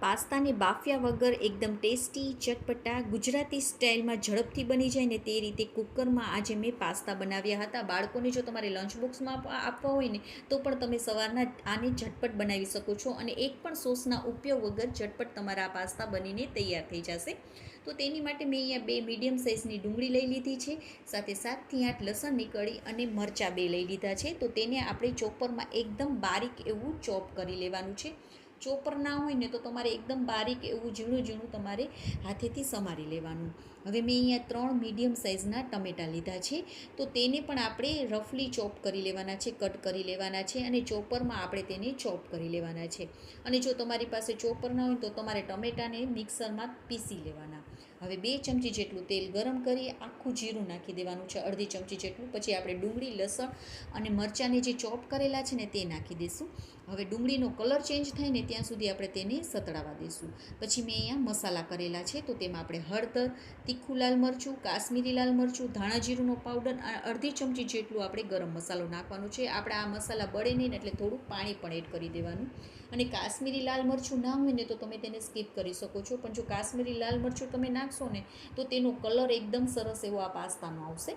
પાસ્તાને બાફ્યા વગર એકદમ ટેસ્ટી ચટપટા ગુજરાતી સ્ટાઇલમાં ઝડપથી બની જાય ને તે રીતે કુકરમાં આજે મેં પાસ્તા બનાવ્યા હતા. બાળકોને જો તમારે લંચ બોક્સમાં આપવા હોય ને તો પણ તમે સવારના આને ઝટપટ બનાવી શકો છો અને એક પણ સોસના ઉપયોગ વગર ઝટપટ તમારા આ પાસ્તા બનીને તૈયાર થઈ જશે. તો તેની માટે મેં અહીંયા 2 મીડિયમ સાઇઝની ડુંગળી લઈ લીધી છે, સાથે 7થી 8 લસણની કળી અને મરચાં 2 લઈ લીધા છે. તો તેને આપણે ચોપરમાં એકદમ બારીક એવું ચોપ કરી લેવાનું છે. ચોપર ના હોય ને તો તમારે એકદમ બારીક એવું ઝીણું તમારે હાથેથી સમારી લેવાનું. હવે મેં અહીંયા 3 મીડિયમ સાઇઝના ટમેટાં લીધા છે, તો તેને પણ આપણે રફલી ચોપ કરી લેવાના છે, કટ કરી લેવાના છે અને ચોપરમાં આપણે તેને ચોપ કરી લેવાના છે. અને જો તમારી પાસે ચોપર ના હોય તો તમારે ટમેટાને મિક્સરમાં પીસી લેવાના. હવે 2 ચમચી જેટલું તેલ ગરમ કરી આખું જીરું નાખી દેવાનું છે, અડધી ચમચી જેટલું. પછી આપણે ડુંગળી, લસણ અને મરચાંને જે ચોપ કરેલા છે ને તે નાખી દઈશું. હવે ડુંગળીનો કલર ચેન્જ થાય ને ત્યાં સુધી આપણે તેને સતળાવા દઈશું. પછી મેં અહીંયા મસાલા કરેલા છે, તો તેમાં આપણે હળદર, તીખું લાલ મરચું, કાશ્મીરી લાલ મરચું, ધાણા જીરુંનો પાવડર, અડધી ચમચી જેટલું આપણે ગરમ મસાલો નાખવાનો છે. આપણે આ મસાલા બળે નહીં ને એટલે થોડું પાણી પણ એડ કરી દેવાનું. અને કાશ્મીરી લાલ મરચું ના હોય ને તો તમે તેને સ્કીપ કરી શકો છો, પણ જો કાશ્મીરી લાલ મરચું તમે નાખશો ને તો તેનો કલર એકદમ સરસ એવો આ પાસ્તાનો આવશે.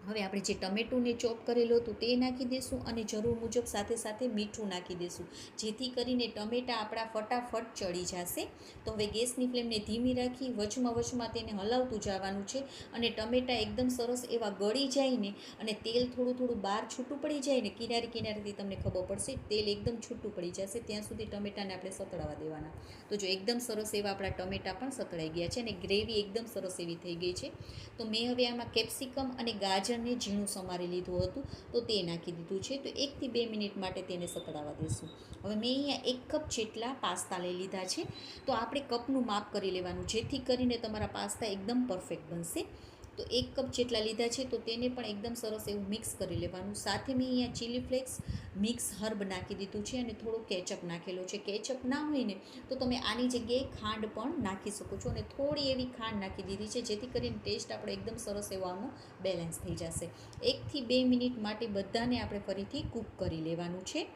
હવે આપણે જે ટમેટુંને ચોપ કરેલું હતું તે નાખી દઈશું અને જરૂર મુજબ સાથે સાથે મીઠું નાખી દઈશું, જેથી કરીને ટમેટાં આપણા ફટાફટ ચડી જશે. તો હવે ગેસની ફ્લેમને ધીમી રાખી વચમાં તેને હલાવતું જવાનું છે અને ટમેટાં એકદમ સરસ એવા ગળી જાય ને અને તેલ થોડું બહાર છૂટું પડી જાય ને, કિનારેથી તમને ખબર પડશે તેલ એકદમ છૂટું પડી જશે ત્યાં સુધી ટમેટાને આપણે સતળાવા દેવાના. તો જો એકદમ સરસ એવા આપણા ટમેટાં પણ સતળાઈ ગયા છે અને ગ્રેવી એકદમ સરસ એવી થઈ ગઈ છે. તો મેં હવે આમાં કેપ્સિકમ અને ગાજરને ઝીણું સમારી લીધું હતું, તો તે નાખી દીધું છે. તો 1 થી 2 મિનિટ માટે તેને સતળાવા દઈશું. હવે મેં અહીંયા 1 કપ જેટલા પાસ્તા લઈ લીધા છે, તો આપણે કપનું માપ કરી લેવાનું જેથી કરીને તમારા પાસ્તા એકદમ પરફેક્ટ બનશે. તો 1 કપ જેટલા લીધા છે, તો તેને પણ એકદમ સરસ એવું મિક્સ કરી લેવાનું. સાથે મેં અહીંયા ચીલી ફ્લેક્સ, મિક્સ હર્બ નાખી દીધું છે અને થોડો કેચઅપ નાખેલો છે. કેચઅપ ના હોય ને તો તમે આની જગ્યાએ ખાંડ પણ નાખી શકો છો અને થોડી એવી ખાંડ નાખી દીધી છે, જેથી કરીને ટેસ્ટ આપણે એકદમ સરસ એવો આનો બેલેન્સ થઈ જશે. 1 થી 2 મિનિટ માટે બધાને આપણે ફરીથી કૂક કરી લેવાનું છે.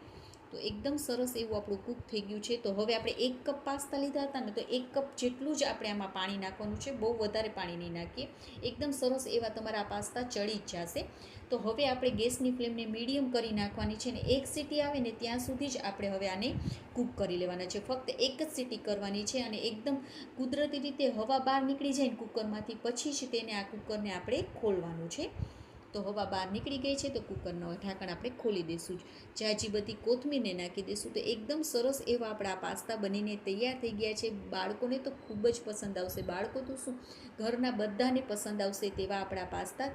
તો એકદમ સરસ એવું આપણું કૂક થઈ ગયું છે. તો હવે આપણે 1 કપ પાસ્તા લીધા હતા ને, તો 1 કપ જેટલું જ આપણે આમાં પાણી નાખવાનું છે, બહુ વધારે પાણી નહીં નાખીએ. એકદમ સરસ એવા તમારા પાસ્તા ચડી જ જશે. તો હવે આપણે ગેસની ફ્લેમને મીડિયમ કરી નાખવાની છે ને 1 સીટી આવે ને ત્યાં સુધી જ આપણે હવે આને કૂક કરી લેવાના છે. ફક્ત 1 જ સીટી કરવાની છે અને એકદમ કુદરતી રીતે હવા બહાર નીકળી જાય ને કુકરમાંથી પછી જ તેને આ કુકરને આપણે ખોલવાનું છે. તો હવા બહાર નીકળી ગઈ છે, તો કુકરનું ઢાંકણ આપણે ખોલી દઈશું. જાજી બધી કોથમીરને નાખી દઈશું. તો એકદમ સરસ એવા આપણા પાસ્તા બનીને તૈયાર થઈ ગયા છે. બાળકોને તો ખૂબ જ પસંદ આવશે. બાળકો તો શું, ઘરના બધાને પસંદ આવશે તેવા આપણા પાસ્તા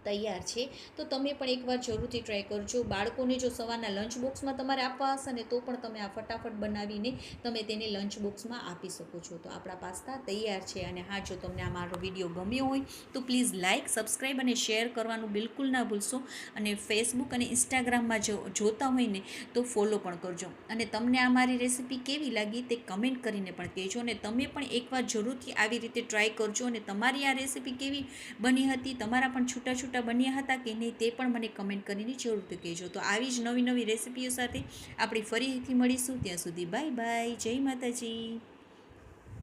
તૈયાર છે. તો તમે પણ એકવાર જરૂરથી ટ્રાય કરજો. બાળકોને જો સવારના લંચ બોક્સમાં તમારે આપવા હશે ને તો પણ તમે આ ફટાફટ બનાવીને તમે તેને લંચ બોક્સમાં આપી શકો છો. તો આપણા પાસ્તા તૈયાર છે. અને હા, જો તમને આ મારો વિડીયો ગમ્યો હોય તો પ્લીઝ લાઇક, સબસ્ક્રાઈબ અને શેર કરવાનું બિલકુલ ના ભૂલશો. અને ફેસબુક અને ઇન્સ્ટાગ્રામમાં જોતા હોય ને તો ફોલો પણ કરજો. અને તમને આ મારી રેસીપી કેવી લાગી તે કમેન્ટ કરીને પણ કહેજો. અને તમે પણ એકવાર જરૂરથી આવી રીતે ટ્રાય કરજો. અને તમારી આ રેસીપી કેવી બની હતી, તમારા પણ છૂટા બન્યા હતા કે નહીં તે પણ મને કમેન્ટ કરીને જરૂરથી કહેજો. તો આવી જ નવી રેસીપીઓ સાથે આપણે ફરીથી મળીશું. ત્યાં સુધી બાય બાય, જય માતાજી.